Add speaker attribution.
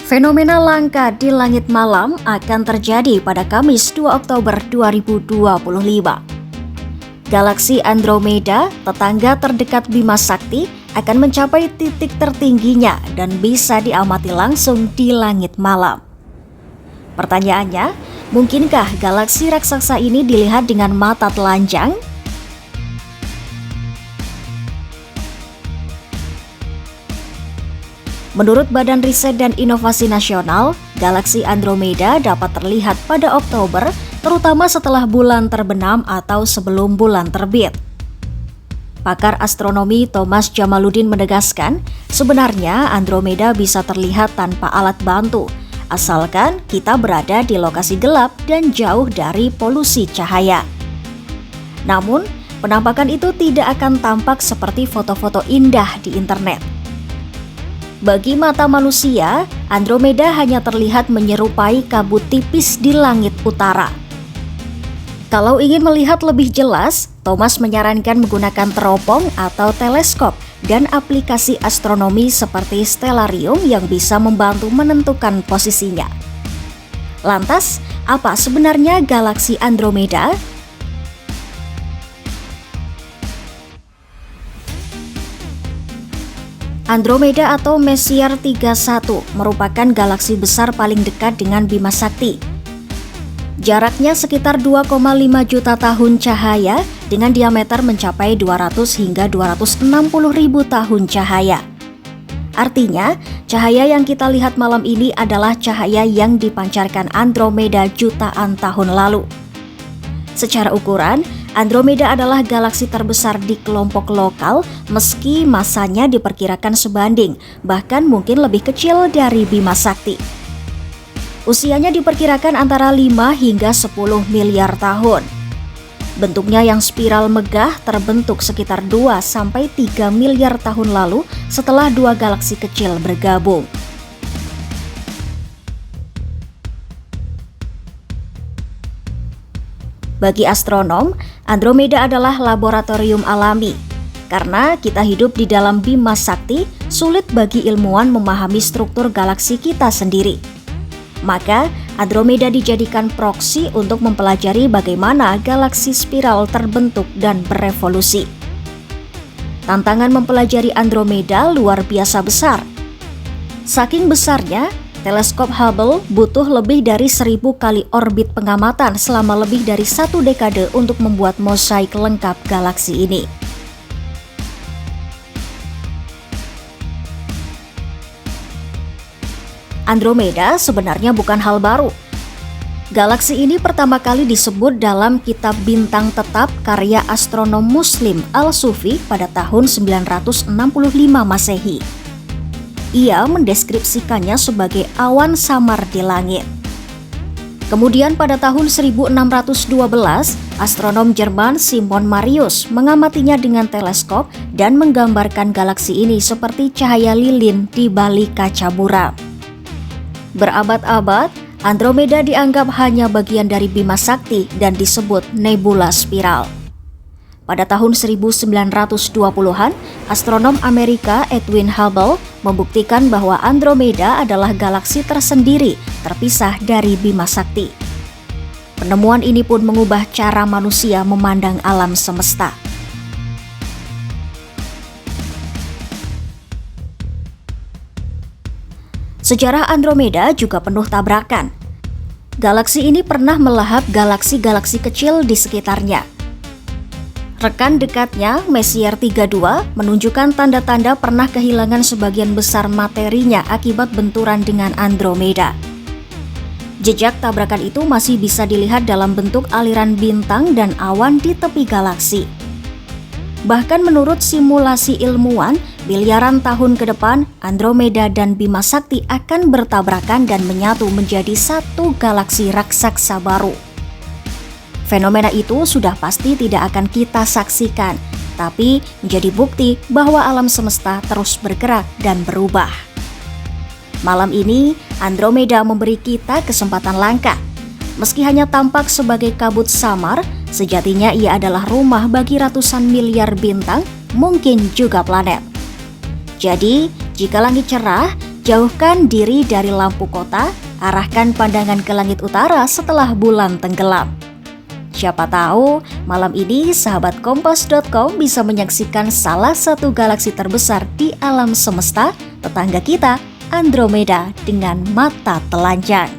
Speaker 1: Fenomena langka di langit malam akan terjadi pada Kamis 2 Oktober 2025. Galaksi Andromeda, tetangga terdekat Bima Sakti, akan mencapai titik tertingginya dan bisa diamati langsung di langit malam. Pertanyaannya, mungkinkah galaksi raksasa ini dilihat dengan mata telanjang? Menurut Badan Riset dan Inovasi Nasional, galaksi Andromeda dapat terlihat pada Oktober, terutama setelah bulan terbenam atau sebelum bulan terbit. Pakar astronomi Thomas Jamaluddin menegaskan, sebenarnya Andromeda bisa terlihat tanpa alat bantu, asalkan kita berada di lokasi gelap dan jauh dari polusi cahaya. Namun, penampakan itu tidak akan tampak seperti foto-foto indah di internet. Bagi mata manusia, Andromeda hanya terlihat menyerupai kabut tipis di langit utara. Kalau ingin melihat lebih jelas, Thomas menyarankan menggunakan teropong atau teleskop dan aplikasi astronomi seperti Stellarium yang bisa membantu menentukan posisinya. Lantas, apa sebenarnya galaksi Andromeda? Andromeda atau Messier 31 merupakan galaksi besar paling dekat dengan Bima Sakti. Jaraknya sekitar 2,5 juta tahun cahaya dengan diameter mencapai 200 hingga 260 ribu tahun cahaya. Artinya, cahaya yang kita lihat malam ini adalah cahaya yang dipancarkan Andromeda jutaan tahun lalu. Secara ukuran, Andromeda adalah galaksi terbesar di kelompok lokal meski masanya diperkirakan sebanding, bahkan mungkin lebih kecil dari Bima Sakti. Usianya diperkirakan antara 5 hingga 10 miliar tahun. Bentuknya yang spiral megah terbentuk sekitar 2-3 miliar tahun lalu setelah dua galaksi kecil bergabung. Bagi astronom, Andromeda adalah laboratorium alami. Karena kita hidup di dalam Bima Sakti, sulit bagi ilmuwan memahami struktur galaksi kita sendiri. Maka, Andromeda dijadikan proksi untuk mempelajari bagaimana galaksi spiral terbentuk dan berevolusi. Tantangan mempelajari Andromeda luar biasa besar. Saking besarnya, teleskop Hubble butuh lebih dari 1000 kali orbit pengamatan selama lebih dari 1 dekade untuk membuat mosaik lengkap galaksi ini. Andromeda sebenarnya bukan hal baru. Galaksi ini pertama kali disebut dalam kitab Bintang Tetap karya astronom Muslim Al-Sufi pada tahun 965 Masehi. Ia mendeskripsikannya sebagai awan samar di langit. Kemudian pada tahun 1612, astronom Jerman Simon Marius mengamatinya dengan teleskop dan menggambarkan galaksi ini seperti cahaya lilin di balik kaca buram. Berabad-abad, Andromeda dianggap hanya bagian dari Bima Sakti dan disebut nebula spiral. Pada tahun 1920-an, astronom Amerika Edwin Hubble membuktikan bahwa Andromeda adalah galaksi tersendiri terpisah dari Bima Sakti. Penemuan ini pun mengubah cara manusia memandang alam semesta. Sejarah Andromeda juga penuh tabrakan. Galaksi ini pernah melahap galaksi-galaksi kecil di sekitarnya. Rekan dekatnya, Messier 32, menunjukkan tanda-tanda pernah kehilangan sebagian besar materinya akibat benturan dengan Andromeda. Jejak tabrakan itu masih bisa dilihat dalam bentuk aliran bintang dan awan di tepi galaksi. Bahkan menurut simulasi ilmuwan, miliaran tahun ke depan, Andromeda dan Bima Sakti akan bertabrakan dan menyatu menjadi satu galaksi raksasa baru. Fenomena itu sudah pasti tidak akan kita saksikan, tapi menjadi bukti bahwa alam semesta terus bergerak dan berubah. Malam ini, Andromeda memberi kita kesempatan langka. Meski hanya tampak sebagai kabut samar, sejatinya ia adalah rumah bagi ratusan miliar bintang, mungkin juga planet. Jadi, jika langit cerah, Jauhkan diri dari lampu kota, arahkan pandangan ke langit utara setelah bulan tenggelam. Siapa tahu malam ini sahabat Kompas.com bisa menyaksikan salah satu galaksi terbesar di alam semesta, tetangga kita, Andromeda, dengan mata telanjang.